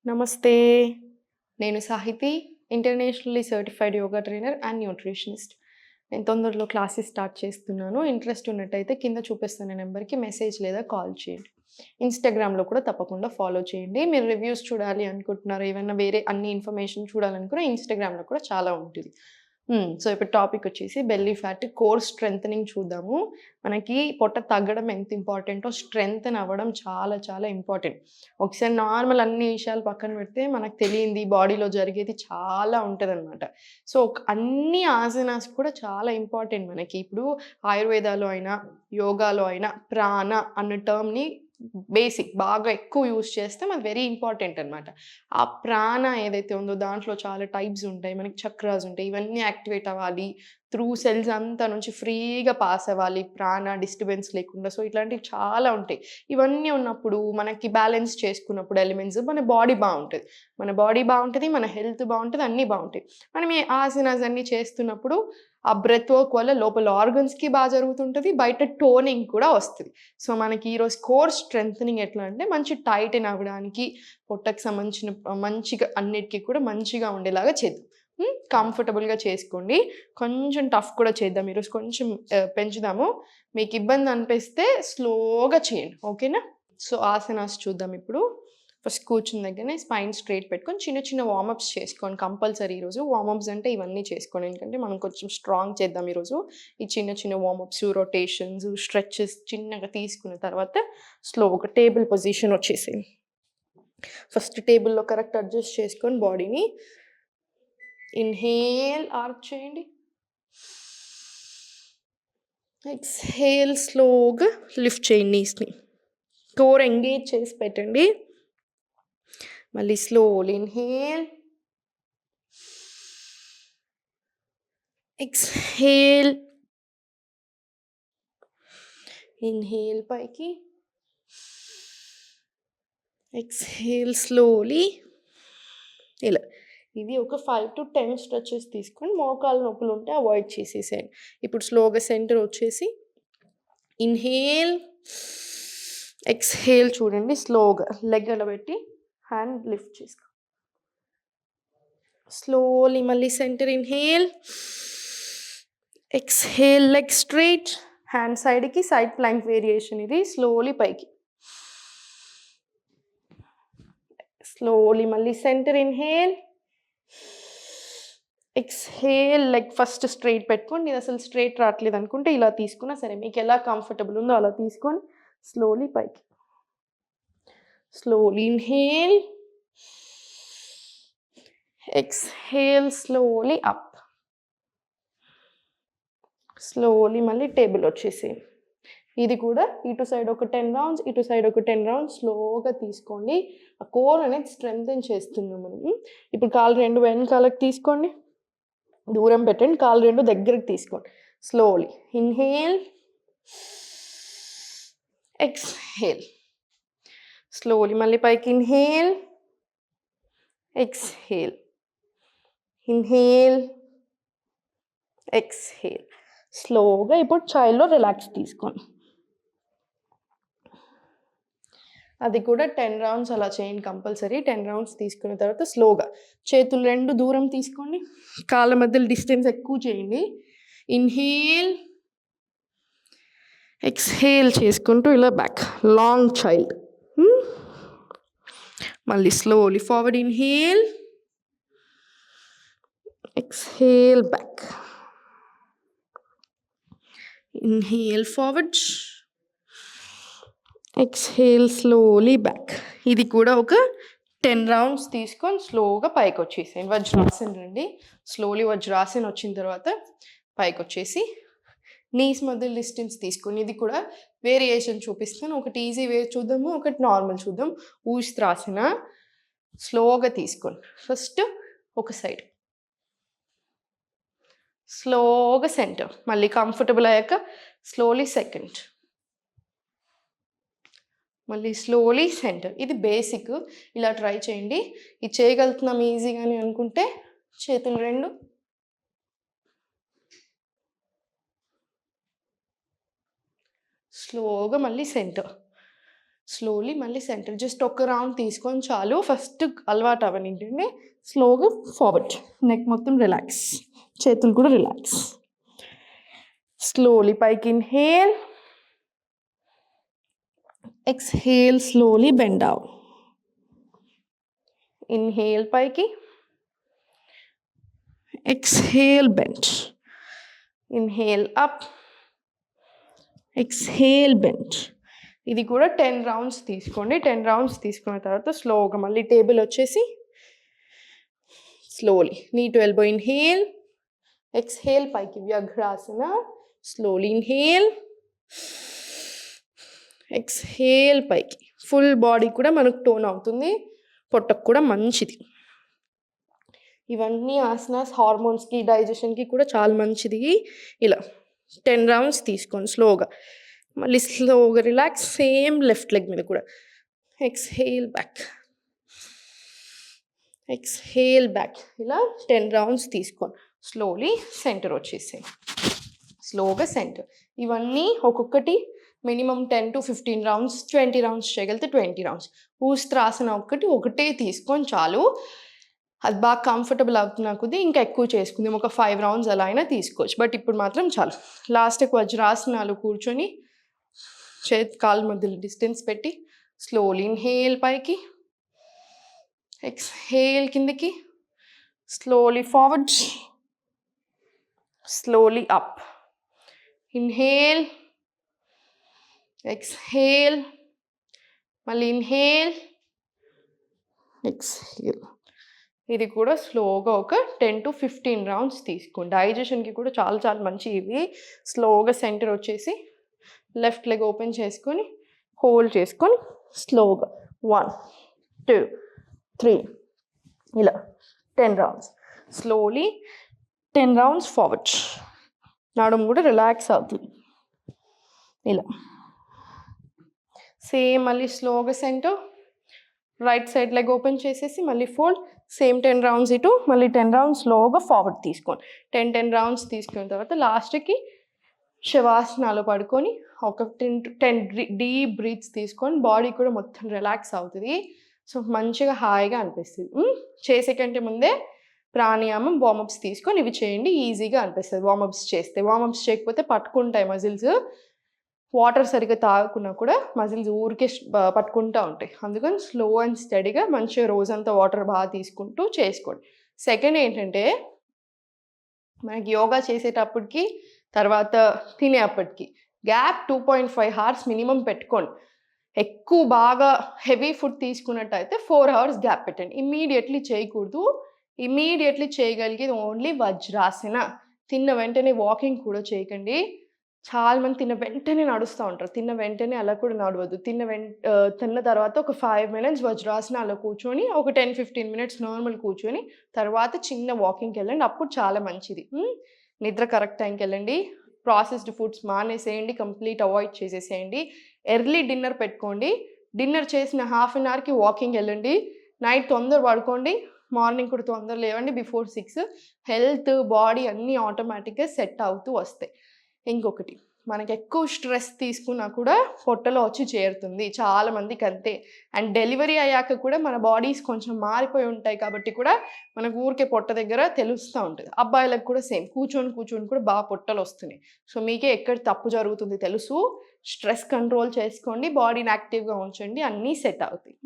నమస్తే. నేను Sahithi, internationally certified yoga trainer and nutritionist. నేను తొందరలో క్లాసెస్ స్టార్ట్ చేస్తున్నాను. ఇంట్రెస్ట్ ఉన్నట్టయితే కింద చూపిస్తున్న నెంబర్‌కి మెసేజ్ లేదా కాల్ చేయండి. ఇన్‌స్టాగ్రామ్‌లో కూడా తప్పకుండా ఫాలో చేయండి. మీరు రివ్యూస్ చూడాలి అనుకుంటున్నారా? ఏవన్నా వేరే అన్ని ఇన్ఫర్మేషన్ చూడాలనుకున్న ఇన్‌స్టాగ్రామ్‌లో కూడా చాలా ఉంటది. సో, ఇప్పుడు టాపిక్ వచ్చేసి బెల్లీ ఫ్యాట్ కోర్ స్ట్రెంథెనింగ్ చూద్దాము. మనకి పొట్ట తగ్గడం ఎంత ఇంపార్టెంటో స్ట్రెంథెన్ అవ్వడం చాలా చాలా ఇంపార్టెంట్. ఒకసారి నార్మల్ అన్ని విషయాలు పక్కన పెడితే మనకు తెలియంది బాడీలో జరిగేది చాలా ఉంటదనమాట. సో, అన్ని ఆసనాస్ కూడా చాలా ఇంపార్టెంట్ మనకి. ఇప్పుడు ఆయుర్వేదాలో అయినా, యోగాలో అయినా ప్రాణ అన్న టర్మ్‌ని బేసిక్ బాగా ఎక్కువ యూజ్ చేస్తాం. అది వెరీ ఇంపార్టెంట్ అనమాట. ఆ ప్రాణ ఏదైతే ఉందో దాంట్లో చాలా టైప్స్ ఉంటాయి. మనకి చక్రాస్ ఉంటాయి. ఇవన్నీ యాక్టివేట్ అవ్వాలి. త్రూ సెల్స్ అంతా నుంచి ఫ్రీగా పాస్ అవ్వాలి. ప్రాణ డిస్టర్బెన్స్ లేకుండా. సో, ఇట్లాంటివి చాలా ఉంటాయి. ఇవన్నీ ఉన్నప్పుడు మనకి బ్యాలెన్స్ చేసుకున్నప్పుడు ఎలిమెంట్స్ మన బాడీ బావుంటది. మన బాడీ బావుంటది. మన హెల్త్ బావుంటది. అన్నీ బావుంటాయి. మనం ఈ ఆసనాస్ అన్నీ చేస్తున్నప్పుడు ఆ బ్రెత్ వర్క్ వల్ల లోపల ఆర్గన్స్‌కి జరుగుతుంటది. బయట టోనింగ్ కూడా వస్తది. సో, మనకి ఈరోజు కోర్ స్ట్రెంథెనింగ్ ఎట్లా అంటే మంచి టైటన్ అవ్వడానికి పొట్టకి సంబంధించిన మంచిగా అన్నిటికి కూడా మంచిగా ఉండేలాగా చేద్దాం. కంఫర్టబుల్‌గా చేసుకోండి. కొంచెం టఫ్ కూడా చేద్దాం. ఈరోజు కొంచెం పెంచుదాము. మీకు ఇబ్బంది అనిపిస్తే స్లోగా చేయండి. ఓకేనా? సో, ఆసనాస్ చూద్దాం ఇప్పుడు. ఫస్ట్ కూర్చున్న దగ్గరనే స్పైన్ స్ట్రెయిట్ పెట్టుకొని చిన్న చిన్న వార్మప్స్ చేసుకోండి కంపల్సరీ ఈరోజు. వార్మప్స్ అంటే ఇవన్నీ చేసుకోండి. ఎందుకంటే మనం కొంచెం స్ట్రాంగ్ చేద్దాం ఈరోజు. ఈ చిన్న చిన్న వార్మప్స్, రొటేషన్స్, స్ట్రెచెస్ చిన్నగా తీసుకున్న తర్వాత స్లోగా టేబుల్ పొజిషన్ వచ్చేసేయండి. ఫస్ట్ టేబుల్‌లో కరెక్ట్ అడ్జస్ట్ చేసుకొని బాడీని ఇన్‌హేల్ ఆర్చ్ చేయండి. ఎక్స్‌హేల్ స్లోగా లిఫ్ట్ చేయండి నీస్‌ని. కోర్ ఎంగేజ్ చేసి పెట్టండి. మళ్ళీ స్లోలీ ఇన్‌హేల్. ఎక్స్‌హేల్. ఇన్‌హేల్ పైకి. Exhale slowly. ఇలా. ఇది ఒక 5-10 స్ట్రెచెస్ తీసుకొని మోకాలు నొప్పులు ఉంటే అవాయిడ్ చేసేసేయండి. ఇప్పుడు స్లోగా సెంటర్ వచ్చేసి ఇన్‌హేల్. ఎక్స్‌హేల్ చూడండి స్లోగా లెగ్ అలా పెట్టి హ్యాండ్ లిఫ్ట్ చేసుకో. స్లోలీ మళ్ళీ centre inhale. Exhale leg straight. Hand సైడ్‌కి సైడ్ ప్లాంక్ వేరియేషన్ ఇది. స్లోలీ పైకి. స్లోలీ మళ్ళీ centre inhale. Exhale leg first straight పెట్టుకోండి. ఇది అసలు స్ట్రెయిట్ రావట్లేదు అనుకుంటే ఇలా తీసుకున్నా సరే. మీకు ఎలా కంఫర్టబుల్ ఉందో అలా తీసుకొని స్లోలీ పైకి. Slowly inhale. Exhale slowly up. Slowly మళ్ళీ టేబుల్ వచ్చేసేయండి. ఇది కూడా ఇటు సైడ్ ఒక 10 రౌండ్స్, ఇటు సైడ్ ఒక 10 రౌండ్స్ స్లోగా తీసుకోండి. ఆ కోర్ అనేది స్ట్రెంథెన్ చేస్తున్నాం మనం. ఇప్పుడు కాళ్ళు 2 వెనకాలకి తీసుకోండి. దూరం పెట్టండి. కాళ్ళు 2 దగ్గరికి తీసుకోండి. Slowly inhale. ఎక్స్‌హేల్. స్లోలీ మళ్ళీ పైకి ఇన్‌హేల్. ఎక్స్‌హేల్. ఇన్‌హేల్. ఎక్స్‌హేల్. స్లోగా ఇప్పుడు చైల్డ్‌లో రిలాక్స్ తీసుకోండి. అది కూడా 10 రౌండ్స్ అలా చేయండి కంపల్సరీ. 10 రౌండ్స్ తీసుకున్న తర్వాత స్లోగా చేతులు 2 దూరం తీసుకోండి. కాళ్ళ మధ్యలో డిస్టెన్స్ ఎక్కువ చేయండి. ఇన్‌హేల్. ఎక్స్‌హేల్ చేసుకుంటూ ఇలా బ్యాక్ లాంగ్ చైల్డ్. మళ్ళీ slowly forward inhale. Exhale back. Inhale forward. Exhale slowly back. ఇది కూడా ఒక 10 రౌండ్స్ తీసుకొని స్లోగా పైకి వచ్చేసేయండి. వజ్రాసన్ రండి. స్లోలీ వజ్రాసన్ వచ్చిన తర్వాత పైకి వచ్చేసి నీస్ మధ్య డిస్టెన్స్ తీసుకొని ఇది కూడా వేరియేషన్ చూపిస్తాను. ఒకటి ఈజీ వే చూద్దాము, ఒకటి నార్మల్ చూద్దాం. ఊష్త్రాసన స్లోగా తీసుకోండి. ఫస్ట్ ఒక సైడ్ స్లోగా సెంటర్, మళ్ళీ కంఫర్టబుల్ అయ్యాక స్లోలీ సెకండ్, మళ్ళీ స్లోలీ సెంటర్. ఇది బేసిక్. ఇలా ట్రై చేయండి. ఇది చేయగలుగుతున్నాం ఈజీగానే అనుకుంటే చేతులు 2 స్లోగా మళ్ళీ సెంటర్. స్లోలీ మళ్ళీ సెంటర్. జస్ట్ ఒక రౌండ్ తీసుకొని చాలు. ఫస్ట్ అలవాటు అవనింటండి. స్లోగా ఫార్వర్డ్. నెక్ మొత్తం రిలాక్స్, చేతులు కూడా రిలాక్స్. స్లోలీ పైకి inhale, exhale, slowly bend down. Inhale పైకి, exhale bend. Inhale up, exhale bend. ఇది కూడా 10 రౌండ్స్ తీసుకోండి. 10 రౌండ్స్ తీసుకున్న తర్వాత స్లోగా మళ్ళీ టేబుల్ వచ్చేసి slowly need to elbow. Inhale, exhale పైకి వ్యాఘ్రాసన. స్లోలీ ఇన్హేల్, ఎక్స్హేల్ పైకి. ఫుల్ బాడీ కూడా మనకు టోన్ అవుతుంది, పొట్టకు కూడా మంచిది. ఇవన్నీ ఆసనాస్ హార్మోన్స్కి, డైజెషన్కి కూడా చాలా మంచిది. ఇలా 10 రౌండ్స్ తీసుకోండి స్లోగా. మళ్ళీ స్లోగా రిలాక్స్. సేమ్ లెఫ్ట్ లెగ్ మీద కూడా. Exhale back, exhale back. ఇలా 10 రౌండ్స్ తీసుకోండి. స్లోలీ సెంటర్ వచ్చేసాయి. స్లోగా సెంటర్. ఇవన్నీ ఒక్కొక్కటి మినిమం 10 to 15 రౌండ్స్, 20 రౌండ్స్ చేయగలిగితే 20 రౌండ్స్. ఊస్త్రాసన ఒకటే తీసుకొని చాలు. అది బాగా కంఫర్టబుల్ అవుతున్నా కొద్దీ ఇంకా ఎక్కువ చేసుకుందాం. ఒక 5 రౌండ్స్ అలా అయినా తీసుకోవచ్చు. బట్ ఇప్పుడు మాత్రం చాలు. లాస్ట్కి వజ్రాసనాలు కూర్చొని చేతి కాళ్ళ మధ్యలో డిస్టెన్స్ పెట్టి స్లోలీ ఇన్హేల్ పైకి, ఎక్స్హేల్ కిందకి, slowly forward, slowly up. Inhale, exhale, మళ్ళీ ఇన్హేల్, ఎక్స్హేల్. ఇది కూడా స్లోగా ఒక 10 to 15 రౌండ్స్ తీసుకోండి. డైజెషన్కి కూడా చాలా చాలా మంచి ఇవి. స్లోగా సెంటర్ వచ్చేసి లెఫ్ట్ లెగ్ ఓపెన్ చేసుకొని హోల్డ్ చేసుకొని స్లోగా 1 2 3 ఇలా 10 రౌండ్స్. Slowly 10 rounds forward. నడుము కూడా రిలాక్స్ అవుతుంది. ఇలా సేమ్ మళ్ళీ స్లోగా centre, right side leg open చేసేసి మళ్ళీ ఫోల్డ్. సేమ్ 10 రౌండ్స్ ఇటు, మళ్ళీ 10 రౌండ్స్ స్లోగా ఫార్వర్డ్ తీసుకోండి. 10 రౌండ్స్ తీసుకున్న తర్వాత లాస్ట్కి శవాసనాలు పడుకొని ఒక 10 డీప్ బ్రీత్స్ తీసుకొని బాడీ కూడా మొత్తం రిలాక్స్ అవుతుంది. సో మంచిగా హాయిగా అనిపిస్తుంది. చేసే కంటే ముందే ప్రాణాయామం, వార్మప్స్ తీసుకొని ఇవి చేయండి. ఈజీగా అనిపిస్తుంది వార్మప్స్ చేస్తే. వార్మప్స్ చేయకపోతే పట్టుకుంటాయి మజిల్స్. వాటర్ సరిగ్గా తాగకున్నా కూడా మజిల్స్ ఊరికే పట్టుకుంటూ ఉంటాయి. అందుకని స్లో అండ్ స్టడీగా మంచిగా రోజంతా వాటర్ బాగా తీసుకుంటూ చేసుకోండి. సెకండ్ ఏంటంటే, మనకి యోగా చేసేటప్పటికి తర్వాత తినేప్పటికి గ్యాప్ 2.5 hours మినిమం పెట్టుకోండి. ఎక్కువ బాగా హెవీ ఫుడ్ తీసుకున్నట్టయితే 4 hours గ్యాప్ పెట్టండి. ఇమ్మీడియట్లీ చేయకూడదు. ఇమ్మీడియట్లీ చేయగలిగేది ఓన్లీ వజ్రాసన. తిన్న వెంటనే వాకింగ్ కూడా చేయకండి. చాలామంది తిన్న వెంటనే నడుస్తూ ఉంటారు. తిన్న వెంటనే అలా కూడా నడవద్దు. తిన్న తర్వాత ఒక 5 minutes వజ్రాసన అలా కూర్చొని ఒక 10-15 minutes నార్మల్ కూర్చొని తర్వాత చిన్న వాకింగ్కి వెళ్ళండి. అప్పుడు చాలా మంచిది. నిద్ర కరెక్ట్ టైంకి వెళ్ళండి. ప్రాసెస్డ్ ఫుడ్స్ మానేసేయండి, కంప్లీట్ అవాయిడ్ చేసేసేయండి. ఎర్లీ డిన్నర్ పెట్టుకోండి. డిన్నర్ చేసిన 1/2 an hourకి వాకింగ్ వెళ్ళండి. నైట్ తొందర పడుకోండి, మార్నింగ్ కూడా తొందర లేవండి. బిఫోర్ 6 హెల్త్, బాడీ అన్నీ ఆటోమేటిక్గా సెట్ అవుతూ వస్తాయి. ఇంకొకటి, మనకి ఎక్కువ స్ట్రెస్ తీసుకున్నా కూడా పొట్టలో వచ్చి చేరుతుంది చాలామందికి అంతే. అండ్ డెలివరీ అయ్యాక కూడా మన బాడీస్ కొంచెం మారిపోయి ఉంటాయి కాబట్టి కూడా మనకు ఊరికే పొట్ట దగ్గర తెలుస్తూ ఉంటుంది. అబ్బాయిలకు కూడా సేమ్, కూర్చొని కూడా బాగా పొట్టలు వస్తున్నాయి. సో మీకే ఎక్కడ తప్పు జరుగుతుంది తెలుసు. స్ట్రెస్ కంట్రోల్ చేసుకోండి, బాడీని యాక్టివ్గా ఉంచండి, అన్నీ సెట్ అవుతాయి.